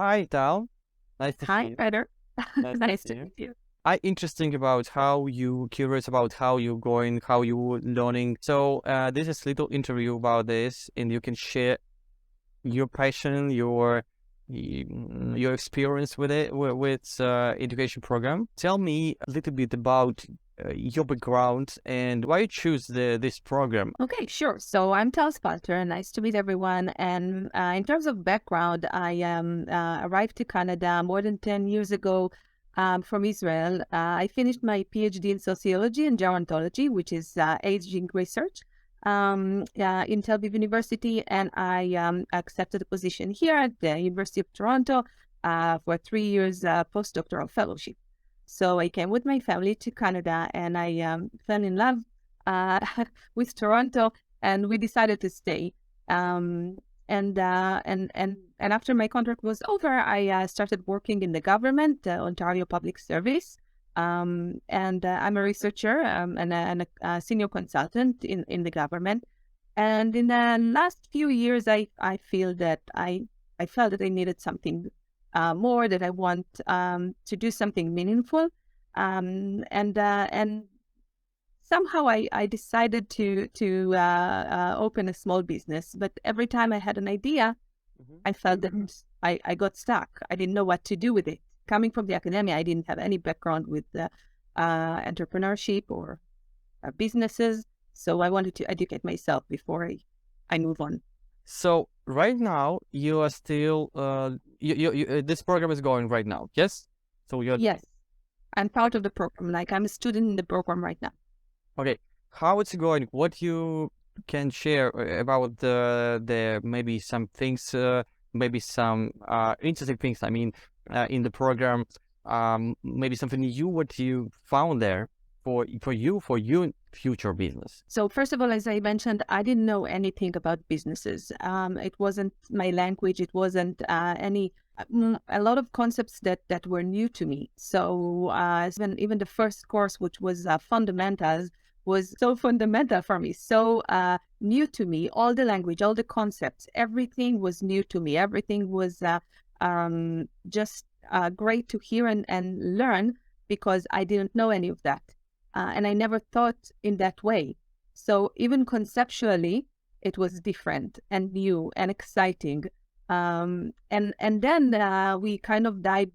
Hi, Tal. Nice to see Hi, you. Peter. Nice to Nice see to you. meet you. I interesting about how you curious about how you going, how you learning. So this is little interview about this, and you can share your passion, your experience with it with education program. Tell me a little bit about your background and why you choose this program. Okay, sure. So I'm Tal S. Nice to meet everyone. And in terms of background, I arrived to Canada more than 10 years ago from Israel. I finished my PhD in sociology and gerontology, which is aging research, in Tel Aviv University. And I accepted a position here at the University of Toronto for 3 years postdoctoral fellowship. So I came with my family to Canada and I fell in love uh, with Toronto, and we decided to stay. Um, and after my contract was over, I started working in the government, Ontario Public Service, and I'm a researcher and a senior consultant in the government. And in the last few years, I feel that I felt that I needed something more, that I want to do something meaningful, and somehow I decided to open a small business. But every time I had an idea, Mhm. I felt that I got stuck. I didn't know what to do with it. Coming from the academia, I didn't have any background with entrepreneurship or businesses. So I wanted to educate myself before I move on. So right now you are still this program is going right now, yes? So you're Yes, I'm part of the program. Like I'm a student in the program right now. okay. How it's going? What you can share about the maybe some things, maybe some interesting things. I mean, in the program, maybe something new. What you found there for you future business. So first of all, as I mentioned, I didn't know anything about businesses. It wasn't my language. It wasn't a lot of concepts that were new to me. So even the first course, which was fundamentals, was so fundamental for me, so new to me. All the language, all the concepts, everything was new to me. Everything was just great to hear and learn because I didn't know any of that. And I never thought in that way. So even conceptually, it was different and new and exciting. And then we kind of dived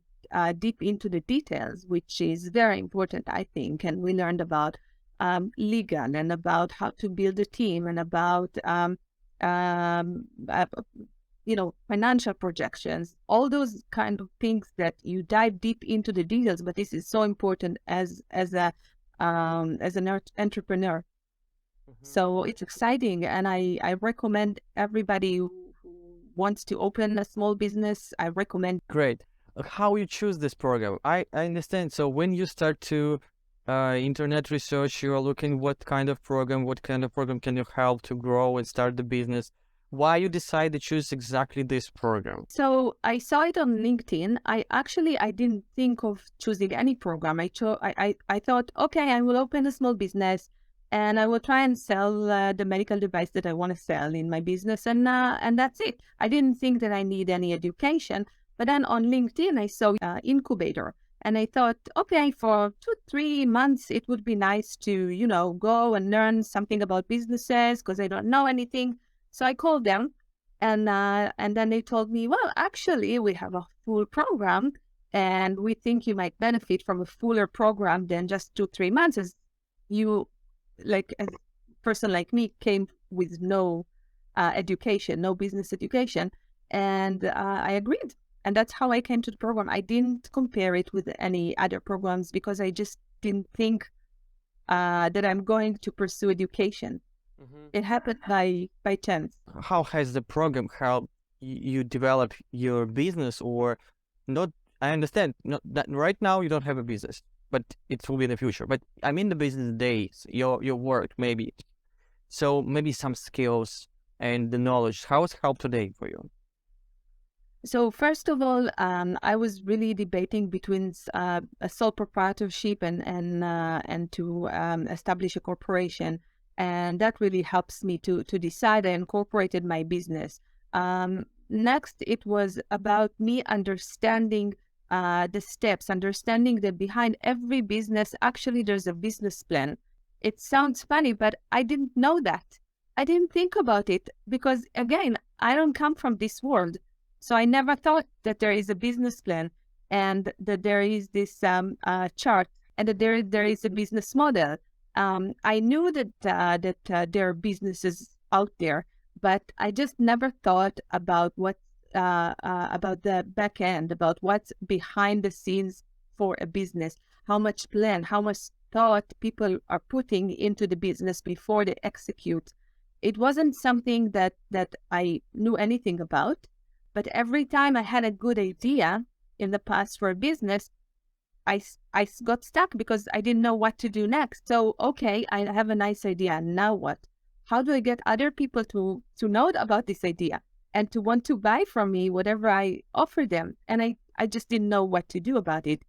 deep into the details, which is very important, I think. And we learned about legal and about how to build a team and about um, uh, financial projections, all those kind of things that you dive deep into the details. But this is so important as an entrepreneur. Mhm. So it's exciting, and I recommend everybody who wants to open a small business. I recommend. Great. How you choose this program? I understand. So when you start to internet research, you are looking what kind of program can you help to grow and start the business. Why you decide to choose exactly this program? So I saw it on LinkedIn. I didn't think of choosing any program. I thought, okay, I will open a small business and I will try and sell the medical device that I want to sell in my business, and that's it. I didn't think that I need any education. But then on LinkedIn, I saw incubator, and I thought, okay, for 2, 3 months, it would be nice to go and learn something about businesses because I don't know anything. So I called them and then they told me, well, actually, we have a full program, and we think you might benefit from a fuller program than just 2, 3 months, as you, like a person like me, came with no education, no business education, and I agreed, and that's how I came to the program. I didn't compare it with any other programs because I just didn't think that I'm going to pursue education. Mhm. It happened by chance. How has the program helped you develop your business or not? I understand not that right now you don't have a business, but it will be in the future. But I mean the business days, your work maybe. So maybe some skills and the knowledge. How it's helped today for you? So first of all, I was really debating between a sole proprietorship and to establish a corporation, and that really helps me to decide. I incorporated my business. next, it was about me understanding the steps, understanding that behind every business, actually, there's a business plan. It sounds funny, but I didn't know that. I didn't think about it because, again, I don't come from this world. So I never thought that there is a business plan and that there is this chart and that there is a business model. I knew that there are businesses out there, but I just never thought about about the back end, about what's behind the scenes for a business, how much plan, how much thought people are putting into the business before they execute. It wasn't something that I knew anything about, but every time I had a good idea in the past for a business, I got stuck because I didn't know what to do next. So, okay, I have a nice idea. Now what? How do I get other people to know about this idea and to want to buy from me whatever I offer them? And I just didn't know what to do about it.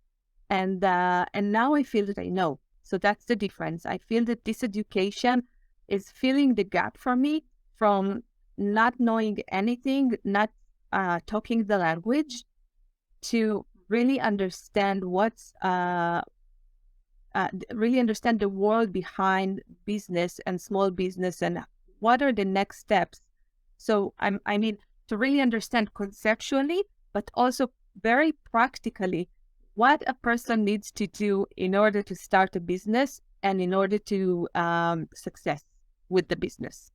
And now I feel that I know. So that's the difference. I feel that this education is filling the gap for me from not knowing anything, not talking the language, to really understand really understand the world behind business and small business and what are the next steps. So I mean, to really understand conceptually, but also very practically what a person needs to do in order to start a business and in order to success with the business.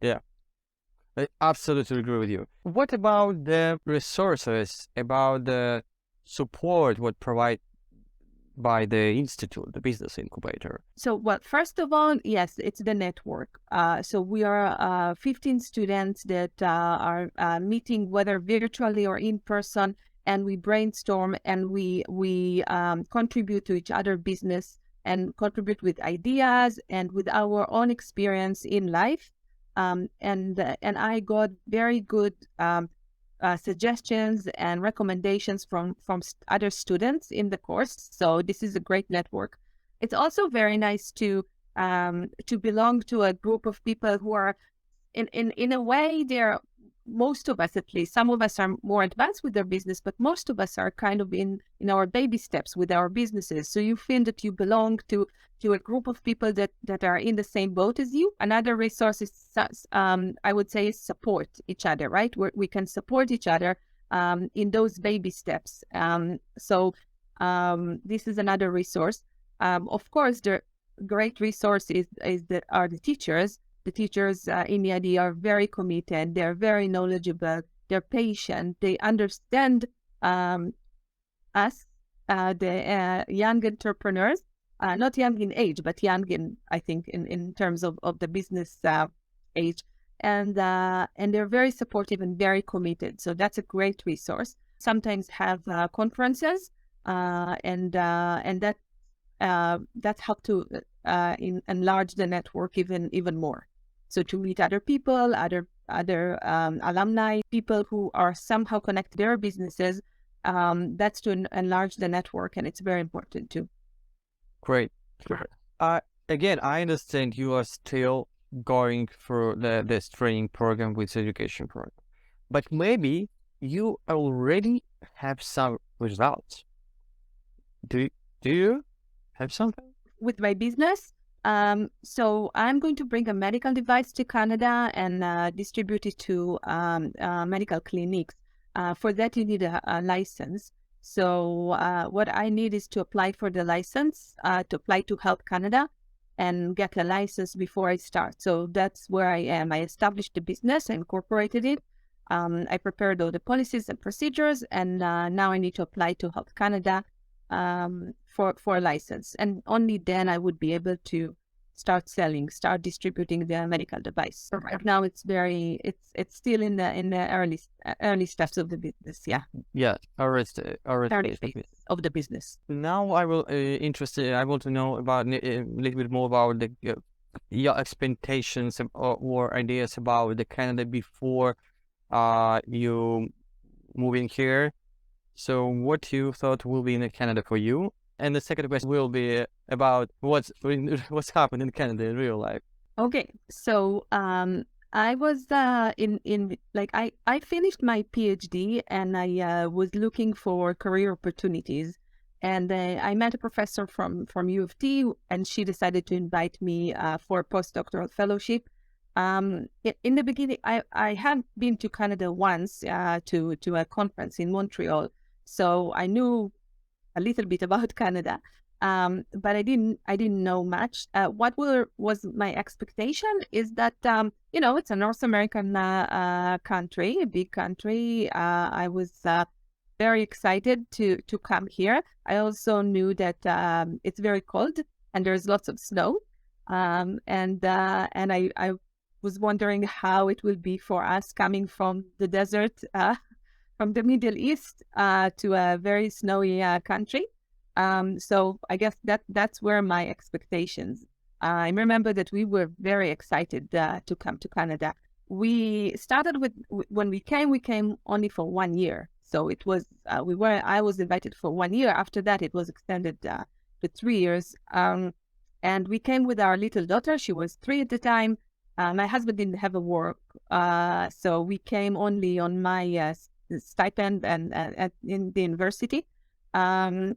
Yeah, I absolutely agree with you. What about the resources, about the support what provide by the institute, the business incubator? So, well, first of all, yes, it's the network. So we are 15 students that are meeting, whether virtually or in person, and we brainstorm and we contribute to each other business and contribute with ideas and with our own experience in life. And I got very good suggestions and recommendations from other students in the course. So this is a great network. It's also very nice to belong to a group of people who are in a way, they're, most of us at least, some of us are more advanced with their business, but most of us are kind of in our baby steps with our businesses. So you feel that you belong to a group of people that are in the same boat as you. Another resource is, I would say, is support each other, right? Where we can support each other in those baby steps. So this is another resource. Of course, the great resource are the teachers. The teachers in the IDE are very committed. They're very knowledgeable. They're patient. They understand us, the young entrepreneurs, not young in age, but young in, I think, in terms of the business age. And they're very supportive and very committed. So that's a great resource. Sometimes have conferences, and that helped to enlarge the network even more. So to meet other people, other alumni, people who are somehow connected to their businesses, that's to enlarge the network, and it's very important too. Great. Again, I understand you are still going through this training program with education program, but maybe you already have some results. Do you have something? With my business, so I'm going to bring a medical device to Canada and distribute it to medical clinics. For that, you need a license. So what I need is to apply for the license, to apply to Health Canada and get a license before I start. So that's where I am. I established the business, I incorporated it. I prepared all the policies and procedures, and now I need to apply to Health Canada for a license, and only then I would be able to start distributing the medical device. So right now it's still in the early steps of the business. Yeah, early phase of the business. Now I will I want to know about a little bit more about your expectations or ideas about the Canada before you moving here. So what you thought will be in Canada for you? And the second question will be about what's happened in Canada in real life. Okay, so I was I finished my PhD and I was looking for career opportunities, and I met a professor from U of T, and she decided to invite me for a postdoctoral fellowship. In the beginning, I had been to Canada once to a conference in Montreal, so I knew a little bit about Canada, but I didn't know much. Was my expectation is that it's a North American country, a big country. I was very excited to come here. I also knew that it's very cold and there's lots of snow, and I was wondering how it will be for us coming from the desert. From the Middle East to a very snowy country. So I guess that's where my expectations. I remember that we were very excited to come to Canada. We started when we came only for 1 year. So it was I was invited for 1 year. After that, it was extended to 3 years. And we came with our little daughter. She was 3 at the time. My husband didn't have a work, so we came only on my stipend and in the university. After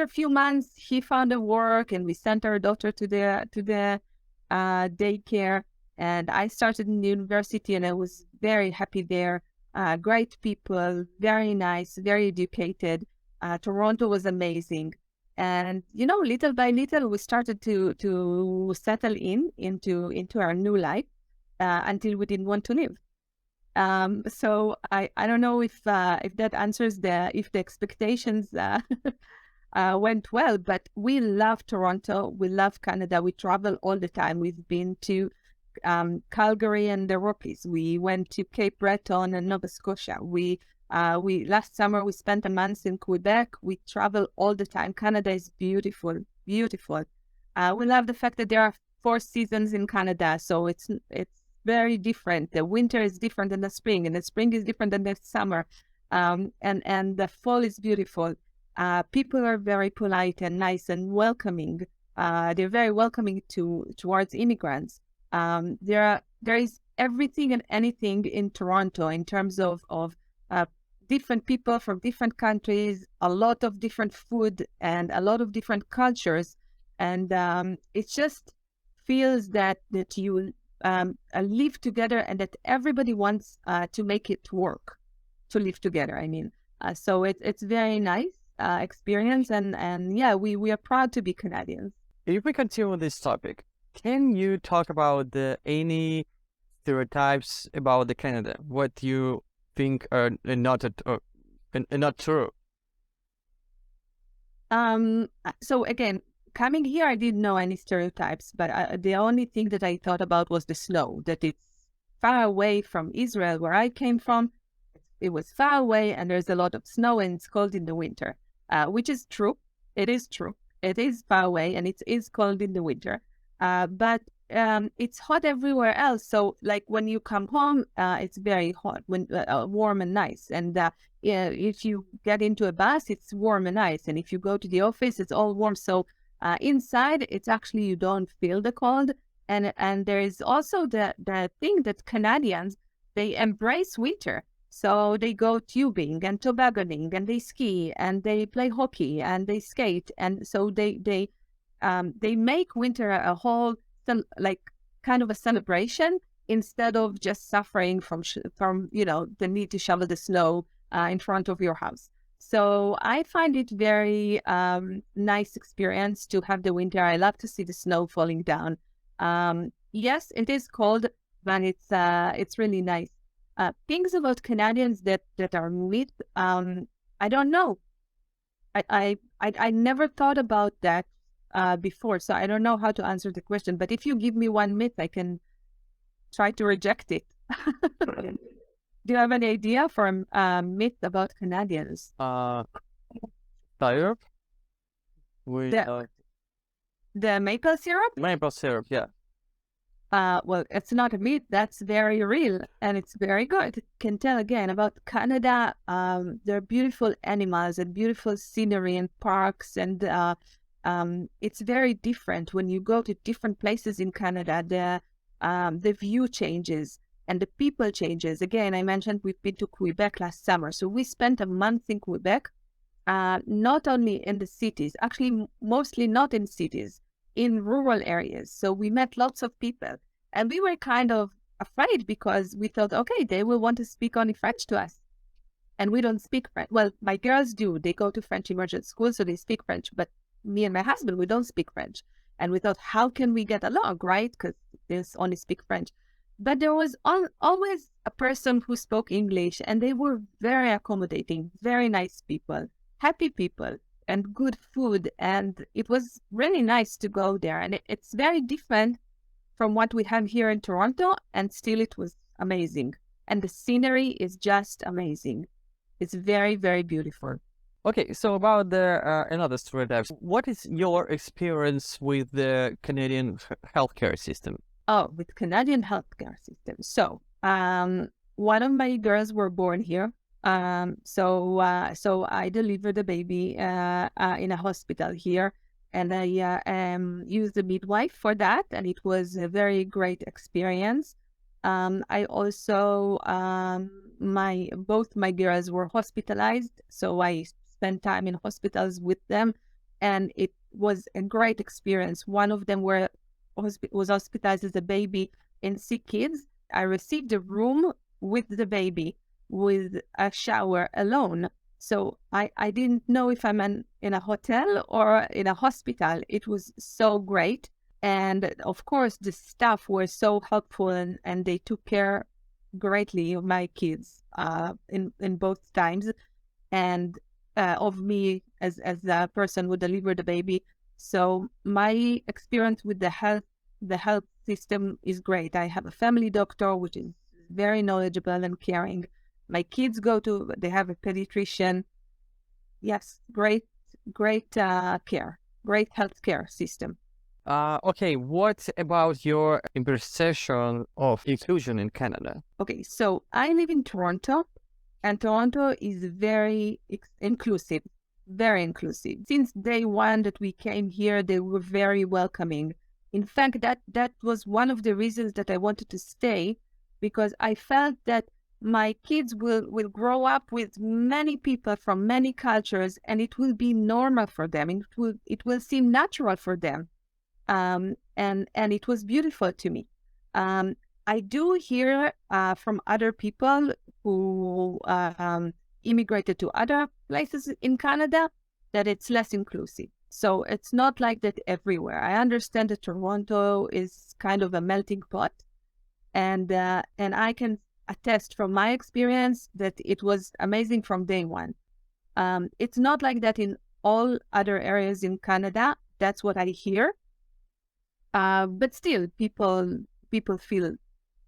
a few months, he found a work, and we sent our daughter to the daycare. And I started in the university, and I was very happy there. Great people, very nice, very educated. Toronto was amazing. And little by little, we started to settle into our new life until we didn't want to leave. So I don't know if that answers if the expectations went well, but we love Toronto. We love Canada. We travel all the time. We've been to Calgary and the Rockies. We went to Cape Breton and Nova Scotia. We last summer we spent a month in Quebec. We travel all the time. Canada is beautiful, beautiful. We love the fact that there are 4 seasons in Canada, so it's very different. The winter is different than the spring, and the spring is different than the summer. And the fall is beautiful. People are very polite and nice and welcoming. They're very welcoming towards immigrants. There is everything and anything in Toronto in terms of different people from different countries, a lot of different food and a lot of different cultures. And it just feels that you live together, and that everybody wants to make it work, to live together. I mean, so it's very nice experience, and yeah, we are proud to be Canadians. If we continue with this topic, can you talk about any stereotypes about the Canada? What you think are not true? So again, coming here, I didn't know any stereotypes, but the only thing that I thought about was the snow, that it's far away from Israel, where I came from. It was far away, and there's a lot of snow, and it's cold in the winter, which is true. It is true. It is far away, and it is cold in the winter. But it's hot everywhere else. So like when you come home, it's very hot, warm and nice. And if you get into a bus, it's warm and nice. And if you go to the office, it's all warm. So inside, it's actually, you don't feel the cold. And there is also the thing that Canadians, they embrace winter. So they go tubing and tobogganing, and they ski, and they play hockey, and they skate. And so they make winter a whole, like, kind of a celebration, instead of just suffering from the need to shovel the snow in front of your house. So I find it very nice experience to have the winter. I love to see the snow falling down. Yes, it is cold, but it's really nice. Things about Canadians that are myth, I don't know. I never thought about that before, so I don't know how to answer the question. But if you give me one myth, I can try to reject it. Do you have any idea for a myth about Canadians? Syrup? The maple syrup? Maple syrup, yeah. Well, it's not a myth. That's very real, and it's very good. Can tell again about Canada. There are beautiful animals and beautiful scenery and parks, and it's very different when you go to different places in Canada. the view changes and the people changes. Again, I mentioned we've been to Quebec last summer. So we spent a month in Quebec, not only in the cities, actually mostly not in cities, in rural areas. So we met lots of people, and we were kind of afraid because we thought, okay, they will want to speak only French to us. And we don't speak French. Well, my girls do. They go to French immersion school, so they speak French. But me and my husband, we don't speak French. And we thought, how can we get along, right? Because they only speak French. But there was always a person who spoke English, and they were very accommodating, very nice people, happy people, and good food. And it was really nice to go there. And it's very different from what we have here in Toronto, and still it was amazing. And the scenery is just amazing. It's very, very beautiful. Okay, so about the another stereotypes, what is your experience with the Canadian healthcare system? Oh, with Canadian healthcare system. So, one of my girls were born here. So I delivered the baby in a hospital here, and I used a midwife for that, and it was a very great experience. I also both my girls were hospitalized, so I spent time in hospitals with them, and it was a great experience. One of them was hospitalized as a baby in sick kids. I received a room with the baby with a shower alone. So I didn't know if I'm in a hotel or in a hospital. It was so great. And of course, the staff were so helpful, and they took care greatly of my kids in both times, and of me as the person who delivered the baby. So my experience with the health system is great. I have a family doctor, which is very knowledgeable and caring. My kids they have a pediatrician. Yes, great care, great healthcare system. Okay, what about your impression of inclusion in Canada? Okay, so I live in Toronto, and Toronto is very inclusive, very inclusive. Since day one that we came here, they were very welcoming. In fact, that was one of the reasons that I wanted to stay, because I felt that my kids will grow up with many people from many cultures, and it will be normal for them. It will seem natural for them. And it was beautiful to me. I do hear from other people who immigrated to other places in Canada that it's less inclusive. So it's not like that everywhere. I understand that Toronto is kind of a melting pot, and I can attest from my experience that it was amazing from day one. It's not like that in all other areas in Canada. That's what I hear. But still, people feel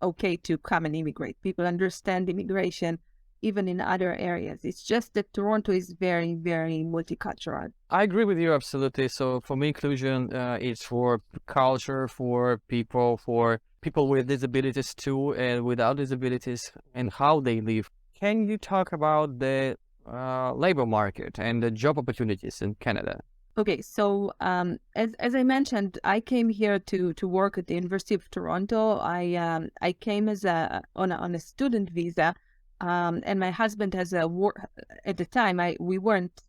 okay to come and immigrate. People understand immigration, even in other areas. It's just that Toronto is very, very multicultural. I agree with you absolutely. So for me, inclusion is for culture, for people with disabilities too, and without disabilities, and how they live. Can you talk about the labor market and the job opportunities in Canada? Okay, so as I mentioned, I came here to work at the University of Toronto. I came on a student visa, and my husband has at the time we weren't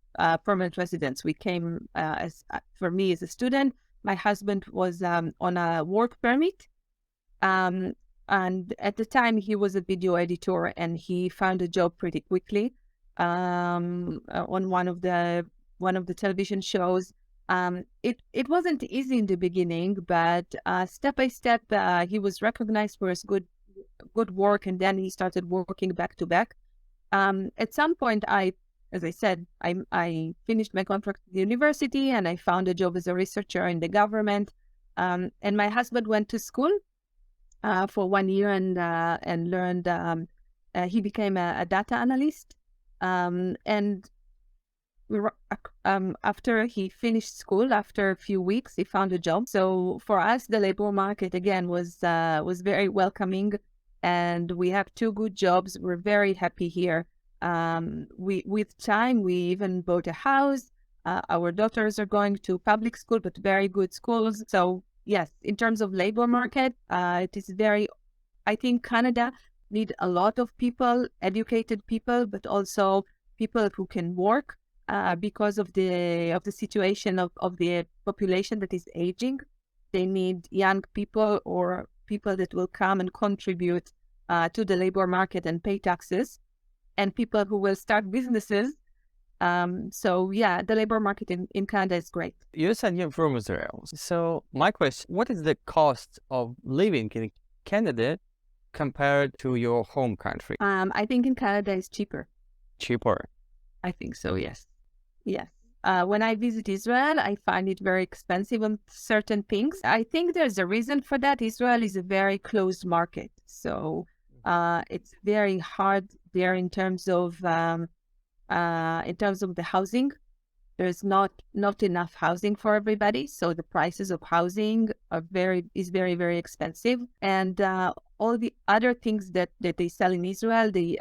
permanent residents. We came for me as a student. My husband was on a work permit, and at the time he was a video editor, and he found a job pretty quickly on one of the television shows. It wasn't easy in the beginning, but step by step, he was recognized for his good work, and then he started working back to back. At some point, as I said, I finished my contract at the university, and I found a job as a researcher in the government. And my husband went to school for 1 year and learned. He became a data analyst, and after he finished school, after a few weeks, he found a job. So for us, the labor market again was very welcoming, and we have 2 good jobs. We're very happy here. With time, we even bought a house. Our daughters are going to public school, but very good schools. So yes, in terms of labor market, it is very, I think Canada need a lot of people, educated people, but also people who can work because of the situation of the population that is aging. They need young people or people that will come and contribute to the labor market and pay taxes, and people who will start businesses. So yeah, the labor market in Canada is great. You said you're from Israel. So my question, what is the cost of living in Canada compared to your home country? I think in Canada is cheaper. Cheaper. I think so, yes. Yes. When I visit Israel, I find it very expensive on certain things. I think there's a reason for that. Israel is a very closed market. So it's very hard there in terms of the housing. There's not enough housing for everybody, so the prices of housing are very, very expensive. And all the other things that they sell in Israel, they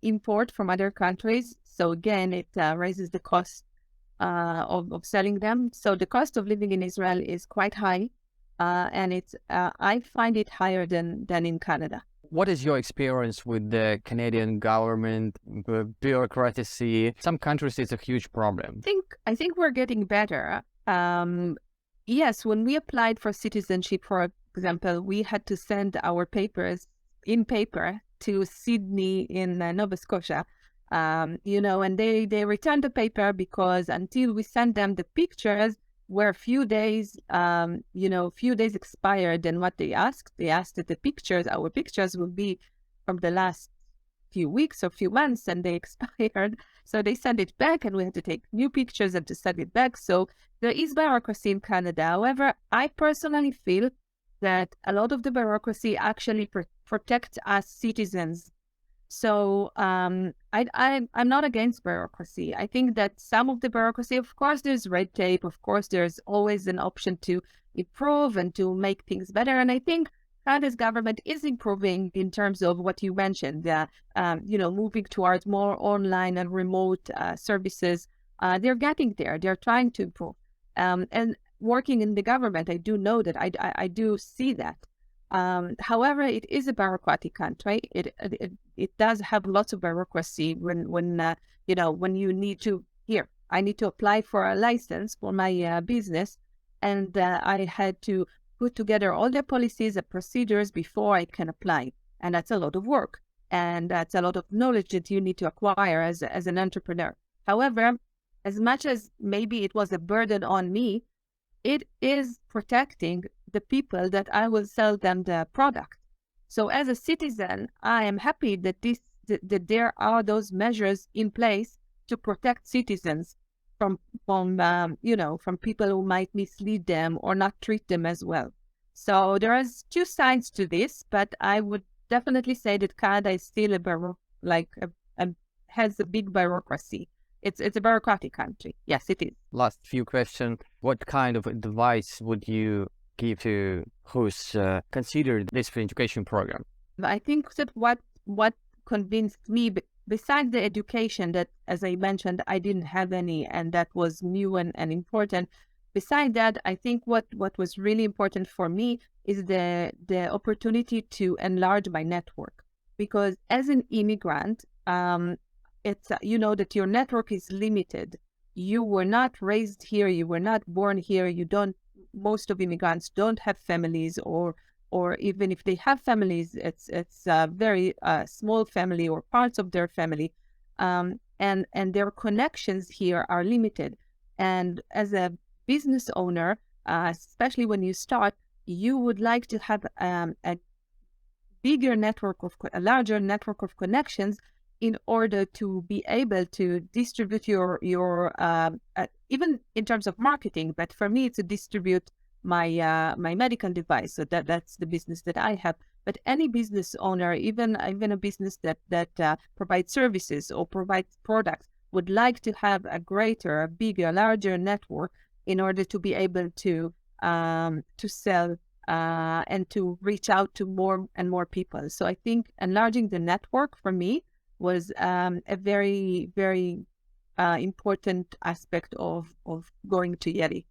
import from other countries. So again, it raises the cost of selling them. So the cost of living in Israel is quite high, and it's I find it higher than in Canada. What is your experience with the Canadian government, the bureaucracy? Some countries it's a huge problem. I think we're getting better. Yes, when we applied for citizenship, for example, we had to send our papers in paper to Sydney in Nova Scotia. And they returned the paper because until we sent them the pictures were few days expired than what they asked. They asked that our pictures would be from the last few weeks or few months, and they expired. So they sent it back, and we had to take new pictures and to send it back. So there is bureaucracy in Canada. However, I personally feel that a lot of the bureaucracy actually protects us citizens. So I'm not against bureaucracy. I think that some of the bureaucracy, of course, there's red tape. Of course, there's always an option to improve and to make things better. And I think Canada's government is improving in terms of what you mentioned, moving towards more online and remote services. They're getting there. They're trying to improve. And working in the government, I do know that. I do see that. However, it is a bureaucratic country. It does have lots of bureaucracy when you need to, I need to apply for a license for my business, and I had to put together all the policies and procedures before I can apply. And that's a lot of work. And that's a lot of knowledge that you need to acquire as an entrepreneur. However, as much as maybe it was a burden on me, it is protecting the people that I will sell them the product. So as a citizen, I am happy that that there are those measures in place to protect citizens from people who might mislead them or not treat them as well. So there is two sides to this, but I would definitely say that Canada is still has a big bureaucracy. It's a bureaucratic country. Yes, it is. Last few questions. What kind of advice would you give to who's considered this education program? I think that what convinced me, besides the education that, as I mentioned, I didn't have any, and that was new and important. Besides that, I think what was really important for me is the opportunity to enlarge my network. Because as an immigrant, it's that your network is limited. You were not raised here. You were not born here. Most of immigrants don't have families, or even if they have families, it's a very small family or parts of their family, and their connections here are limited. And as a business owner, especially when you start, you would like to have a larger network of connections in order to be able to distribute your even in terms of marketing. But for me, it's to distribute my medical device. So that's the business that I have. But any business owner, even a business that provides services or provides products, would like to have a bigger, larger network in order to be able to sell and to reach out to more and more people. So I think enlarging the network for me was a very, very important aspect of going to Yeti.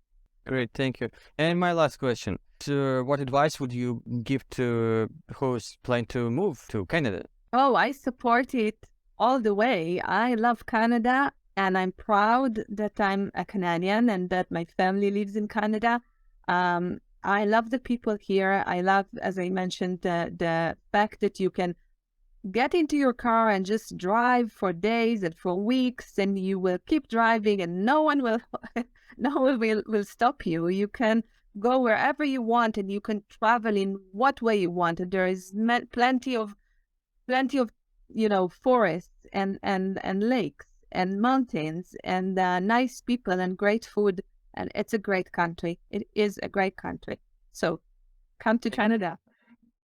Great, thank you. And my last question. What advice would you give to who's planning to move to Canada? Oh, I support it all the way. I love Canada, and I'm proud that I'm a Canadian and that my family lives in Canada. I love the people here. I love, as I mentioned, the fact that you can get into your car and just drive for days and for weeks, and you will keep driving, and no one will, no one will stop you. You can go wherever you want, and you can travel in what way you want. And there is plenty of forests and lakes and mountains and nice people and great food, and it's a great country. It is a great country. So come to Canada.